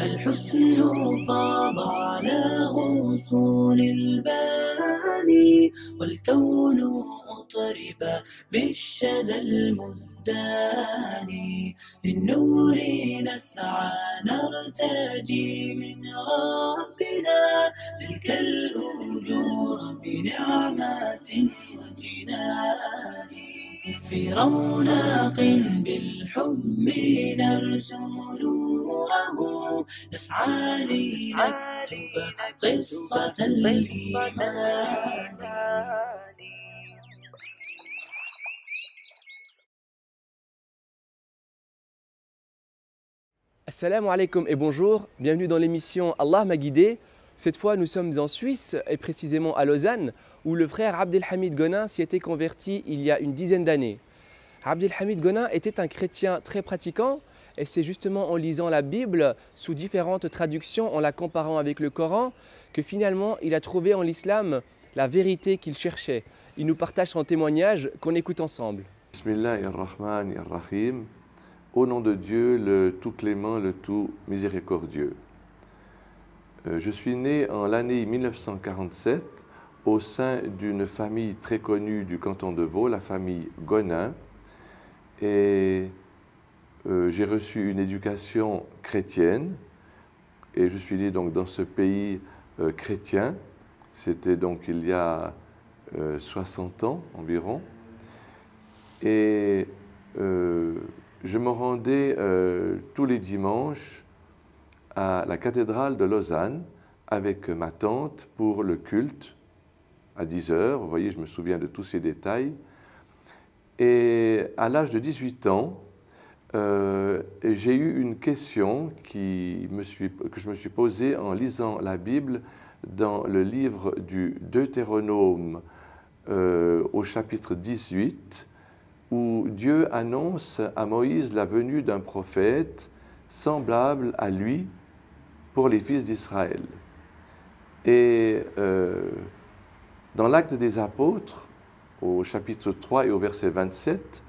الحسن فاض على غصون الباني والكون مطرب بالشذا المزدان للنور نسعى نرتجي من ربنا تلك الأجور بنعمات وجنان في رونق بالحب نرسم نوره نسعى لنكتب قصة الإيمان. Assalamu alaikum et bonjour, bienvenue dans l'émission Allah m'a guidé. Cette fois nous sommes en Suisse et précisément à Lausanne où le frère Abdelhamid Gonin s'y était converti il y a une dizaine d'années. Abdelhamid Gonin était un chrétien très pratiquant et c'est justement en lisant la Bible sous différentes traductions, en la comparant avec le Coran, que finalement il a trouvé en l'islam la vérité qu'il cherchait. Il nous partage son témoignage qu'on écoute ensemble. Bismillahirrahmanirrahim. Au nom de Dieu, le tout clément, le tout miséricordieux. Je suis né en l'année 1947 au sein d'une famille très connue du canton de Vaud, la famille Gonin. Et j'ai reçu une éducation chrétienne. Et je suis né donc dans ce pays chrétien. C'était donc il y a 60 ans environ. Et je me rendais tous les dimanches à la cathédrale de Lausanne avec ma tante pour le culte à 10 heures. Vous voyez, je me souviens de tous ces détails. Et à l'âge de 18 ans, j'ai eu une question que je me suis posée en lisant la Bible dans le livre du Deutéronome au chapitre 18, où Dieu annonce à Moïse la venue d'un prophète semblable à lui pour les fils d'Israël. Et dans l'Acte des Apôtres, au chapitre 3 et au verset 27,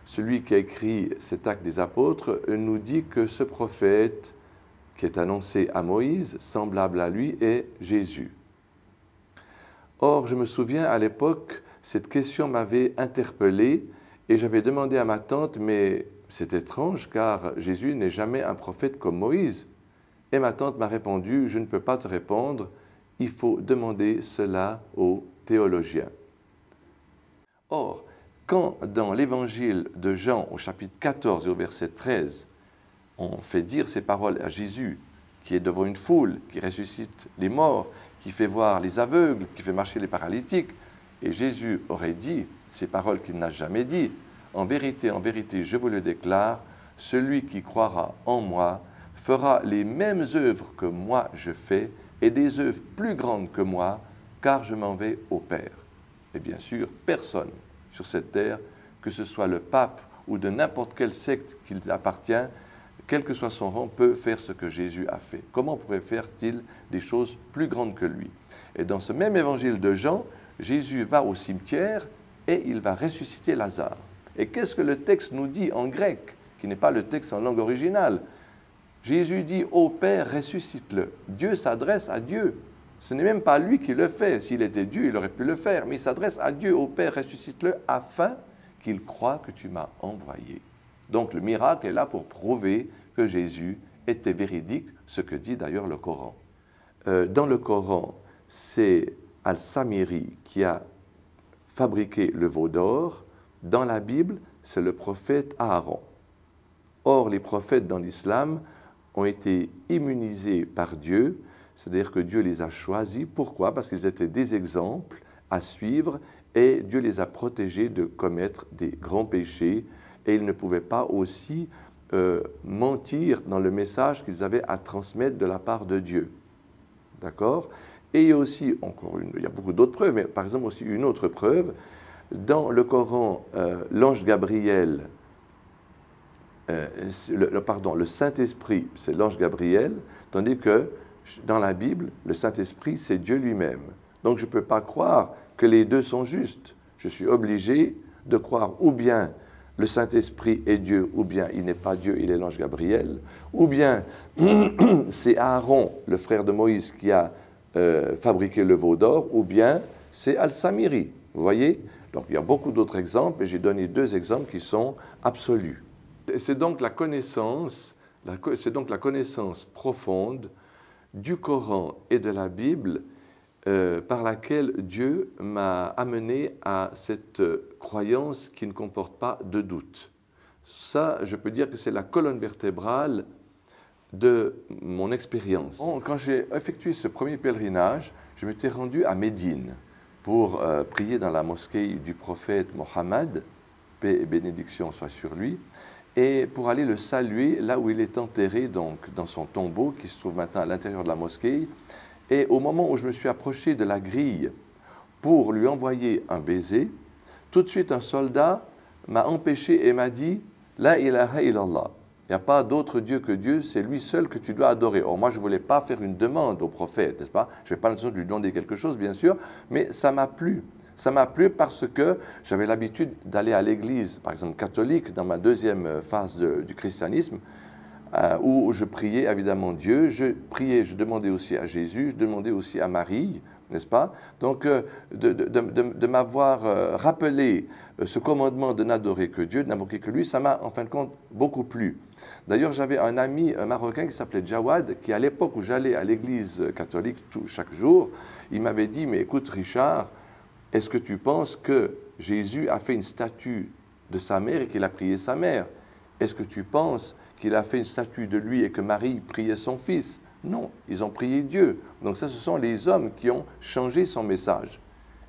celui qui a écrit cet Acte des Apôtres nous dit que ce prophète qui est annoncé à Moïse, semblable à lui, est Jésus. Or, je me souviens à l'époque, cette question m'avait interpellé. Et j'avais demandé à ma tante, mais c'est étrange car Jésus n'est jamais un prophète comme Moïse. Et ma tante m'a répondu, je ne peux pas te répondre, il faut demander cela aux théologiens. Or, quand dans l'évangile de Jean au chapitre 14 et au verset 13, on fait dire ces paroles à Jésus, qui est devant une foule, qui ressuscite les morts, qui fait voir les aveugles, qui fait marcher les paralytiques, et Jésus aurait dit ces paroles qu'il n'a jamais dites. En vérité, je vous le déclare, celui qui croira en moi fera les mêmes œuvres que moi je fais et des œuvres plus grandes que moi, car je m'en vais au Père. Et bien sûr, personne sur cette terre, que ce soit le pape ou de n'importe quelle secte qu'il appartient, quel que soit son rang, peut faire ce que Jésus a fait. Comment pourrait faire-t-il des choses plus grandes que lui? Et dans ce même évangile de Jean, Jésus va au cimetière et il va ressusciter Lazare. Et qu'est-ce que le texte nous dit en grec, qui n'est pas le texte en langue originale? Jésus dit « Ô Père, ressuscite-le ». Dieu s'adresse à Dieu. Ce n'est même pas lui qui le fait. S'il était Dieu, il aurait pu le faire. Mais il s'adresse à Dieu « Ô Père, ressuscite-le afin qu'il croie que tu m'as envoyé ». Donc le miracle est là pour prouver que Jésus était véridique, ce que dit d'ailleurs le Coran. Dans le Coran, c'est Al-Samiri qui a fabriqué le veau d'or. Dans la Bible, c'est le prophète Aaron. Or, les prophètes dans l'islam ont été immunisés par Dieu, c'est-à-dire que Dieu les a choisis. Pourquoi? Parce qu'ils étaient des exemples à suivre et Dieu les a protégés de commettre des grands péchés et ils ne pouvaient pas aussi mentir dans le message qu'ils avaient à transmettre de la part de Dieu. D'accord? Et il y a aussi, il y a beaucoup d'autres preuves, mais par exemple aussi une autre preuve. Dans le Coran, l'ange Gabriel, le Saint-Esprit, c'est l'ange Gabriel, tandis que dans la Bible, le Saint-Esprit, c'est Dieu lui-même. Donc je ne peux pas croire que les deux sont justes. Je suis obligé de croire ou bien le Saint-Esprit est Dieu, ou bien il n'est pas Dieu, il est l'ange Gabriel, ou bien c'est Aaron, le frère de Moïse, qui a fabriqué le veau d'or, ou bien c'est Al-Samiri. Vous voyez? Donc il y a beaucoup d'autres exemples, et j'ai donné 2 exemples qui sont absolus. C'est donc la connaissance profonde du Coran et de la Bible par laquelle Dieu m'a amené à cette croyance qui ne comporte pas de doute. Ça, je peux dire que c'est la colonne vertébrale de mon expérience. Bon, quand j'ai effectué ce premier pèlerinage, je m'étais rendu à Médine pour prier dans la mosquée du prophète Mohammed, paix et bénédiction soit sur lui, et pour aller le saluer là où il est enterré, donc dans son tombeau qui se trouve maintenant à l'intérieur de la mosquée. Et au moment où je me suis approché de la grille pour lui envoyer un baiser, tout de suite un soldat m'a empêché et m'a dit « La ilaha illallah ». Il n'y a pas d'autre Dieu que Dieu, c'est lui seul que tu dois adorer. Or, moi, je ne voulais pas faire une demande au prophète, n'est-ce pas? Je n'avais pas l'intention de lui demander quelque chose, bien sûr, mais ça m'a plu. Ça m'a plu parce que j'avais l'habitude d'aller à l'église, par exemple catholique, dans ma deuxième phase du christianisme, où je priais évidemment Dieu, je demandais aussi à Jésus, je demandais aussi à Marie, n'est-ce pas? Donc, de m'avoir rappelé ce commandement de n'adorer que Dieu, de n'invoquer que lui, ça m'a en fin de compte beaucoup plu. D'ailleurs, j'avais un ami marocain qui s'appelait Jawad, qui à l'époque où j'allais à l'église catholique chaque jour, il m'avait dit « Mais écoute Richard, est-ce que tu penses que Jésus a fait une statue de sa mère et qu'il a prié sa mère? Est-ce que tu penses qu'il a fait une statue de lui et que Marie priait son fils? Non, ils ont prié Dieu. Donc ça, ce sont les hommes qui ont changé son message.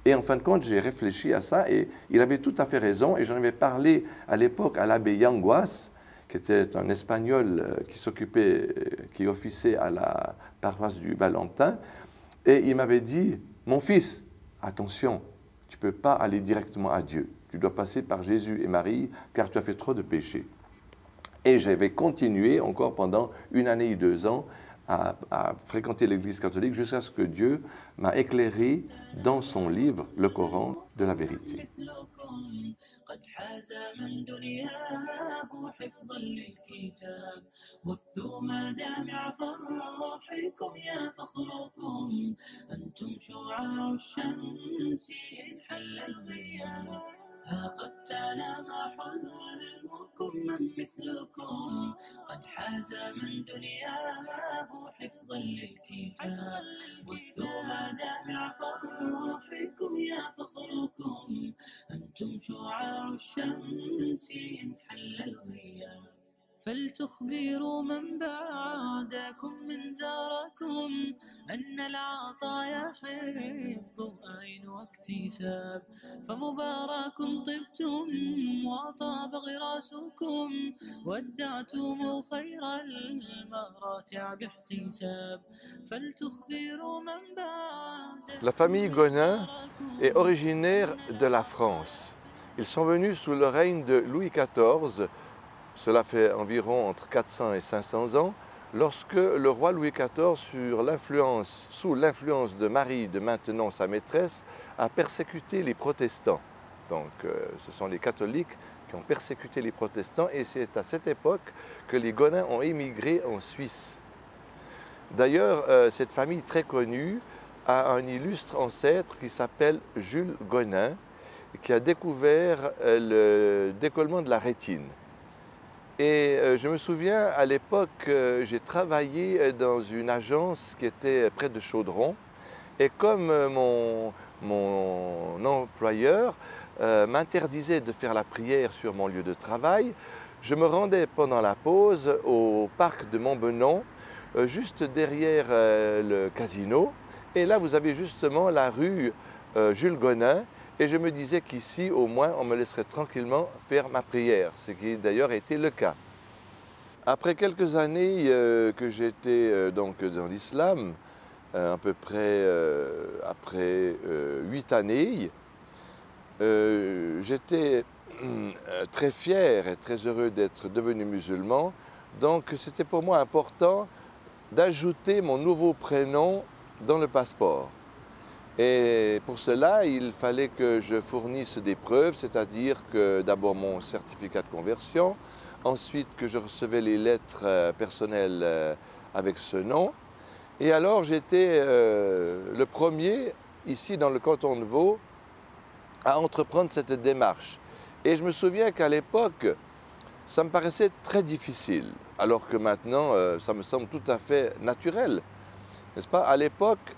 Et en fin de compte, j'ai réfléchi à ça et il avait tout à fait raison. Et j'en avais parlé à l'époque à l'abbé Yanguas, qui était un Espagnol qui officiait à la paroisse du Valentin. Et il m'avait dit, mon fils, attention, tu ne peux pas aller directement à Dieu. Tu dois passer par Jésus et Marie, car tu as fait trop de péchés. Et j'avais continué encore pendant 1 année et 2 ans à fréquenter l'église catholique jusqu'à ce que Dieu m'a éclairé dans son livre, le Coran, de la vérité. قد حاز من دنياه حفظا للكتاب والثوم دامع فرحكم يا فخركم أنتم شعاع الشمس إن حل الغياب ها قد تنام حلمكم من مثلكم قد حاز من دنياه حفظا للكتاب والثوم دامع فرحكم يا فخركم أنتم شعاع الشمس إن حل الغياب فلتخبروا من بعدكم من زاركم أن العطايا حفظ أين واكتساب فمبارك طبتم وطاب غراسكم ودعتم خير المراتع باحتساب فلتخبروا من بعدكم. La famille Gonin est originaire de la France. Ils sont venus sous le règne de Louis XIV. Cela fait environ entre 400 et 500 ans, lorsque le roi Louis XIV, sous l'influence de Marie, de maintenant sa maîtresse, a persécuté les protestants. Donc ce sont les catholiques qui ont persécuté les protestants et c'est à cette époque que les Gonins ont émigré en Suisse. D'ailleurs, cette famille très connue a un illustre ancêtre qui s'appelle Jules Gonin, qui a découvert le décollement de la rétine. Et je me souviens, à l'époque, j'ai travaillé dans une agence qui était près de Chaudron. Et comme mon employeur m'interdisait de faire la prière sur mon lieu de travail, je me rendais pendant la pause au parc de Montbenon, juste derrière le casino. Et là, vous avez justement la rue Jules Gonin. Et je me disais qu'ici, au moins, on me laisserait tranquillement faire ma prière, ce qui d'ailleurs a été le cas. Après quelques années que j'étais donc dans l'islam, à peu près après 8 années, j'étais très fier et très heureux d'être devenu musulman. Donc c'était pour moi important d'ajouter mon nouveau prénom dans le passeport. Et pour cela, il fallait que je fournisse des preuves, c'est-à-dire que d'abord mon certificat de conversion, ensuite que je recevais les lettres personnelles avec ce nom. Et alors j'étais le premier ici dans le canton de Vaud à entreprendre cette démarche. Et je me souviens qu'à l'époque, ça me paraissait très difficile, alors que maintenant, ça me semble tout à fait naturel, n'est-ce pas? À l'époque,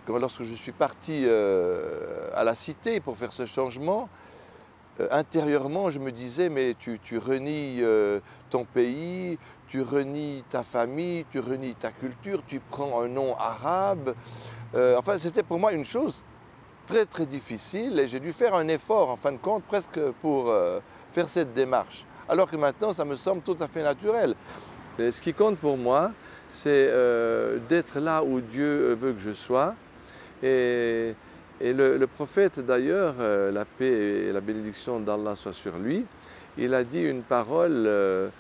lorsque je suis parti à la cité pour faire ce changement, intérieurement, je me disais, mais tu renies ton pays, tu renies ta famille, tu renies ta culture, tu prends un nom arabe. Enfin, c'était pour moi une chose très très difficile et j'ai dû faire un effort, en fin de compte, presque pour faire cette démarche. Alors que maintenant, ça me semble tout à fait naturel. Et ce qui compte pour moi, c'est d'être là où Dieu veut que je sois. Et le prophète, d'ailleurs, la paix et la bénédiction d'Allah soit sur lui, il a dit une parole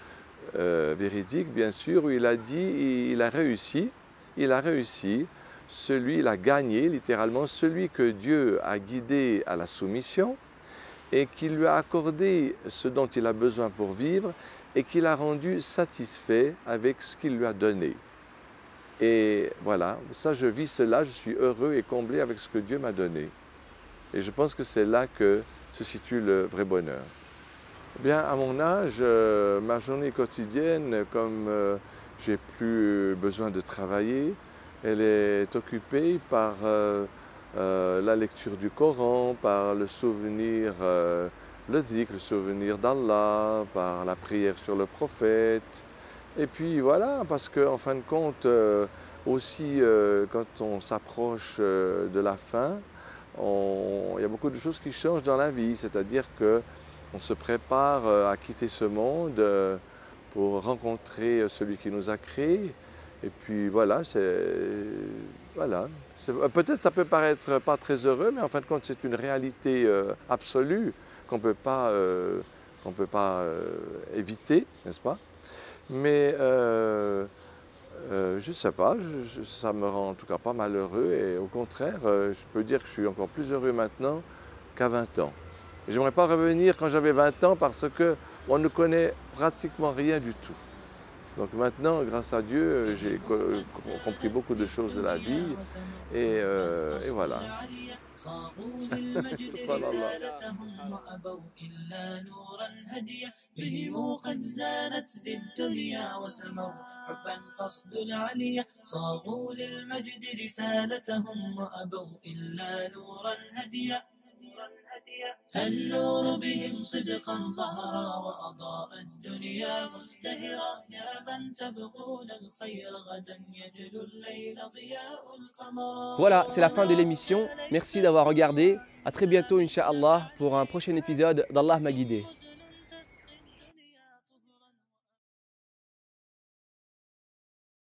véridique, bien sûr, où il a dit, il a réussi, il a gagné, littéralement, celui que Dieu a guidé à la soumission et qui lui a accordé ce dont il a besoin pour vivre et qui l'a rendu satisfait avec ce qu'il lui a donné. Et voilà, ça je vis cela, je suis heureux et comblé avec ce que Dieu m'a donné. Et je pense que c'est là que se situe le vrai bonheur. Bien, à mon âge, ma journée quotidienne, comme j'ai plus besoin de travailler, elle est occupée par la lecture du Coran, par le souvenir, le dhikr, le souvenir d'Allah, par la prière sur le prophète. Et puis voilà, parce qu'en fin de compte, aussi quand on s'approche de la fin, il y a beaucoup de choses qui changent dans la vie, c'est-à-dire qu'on se prépare à quitter ce monde pour rencontrer celui qui nous a créés. Et puis voilà, peut-être ça peut paraître pas très heureux, mais en fin de compte c'est une réalité absolue qu'on ne peut pas éviter, n'est-ce pas? Mais je ne sais pas, ça me rend en tout cas pas malheureux et au contraire, je peux dire que je suis encore plus heureux maintenant qu'à 20 ans. Je n'aimerais pas revenir quand j'avais 20 ans parce qu'on ne connaît pratiquement rien du tout. Donc maintenant, grâce à Dieu, j'ai compris beaucoup de choses de la vie et voilà. صاغوا للمجد رسالتهم وأبوا إلا نورا هديا بهم قد زانت ذي الدنيا وسموا حبا قصد العليا صاغوا للمجد رسالتهم وأبوا إلا نورا هديا النور بهم صدقا ظهرا وأضاء الدنيا مزدهرا يا من تبغون الخير غدا يجلو الليل ضياء القمر. Voilà, c'est la fin de l'émission. Merci d'avoir regardé. À très bientôt, Inch'Allah, pour un prochain épisode d'Allah m'a guidé.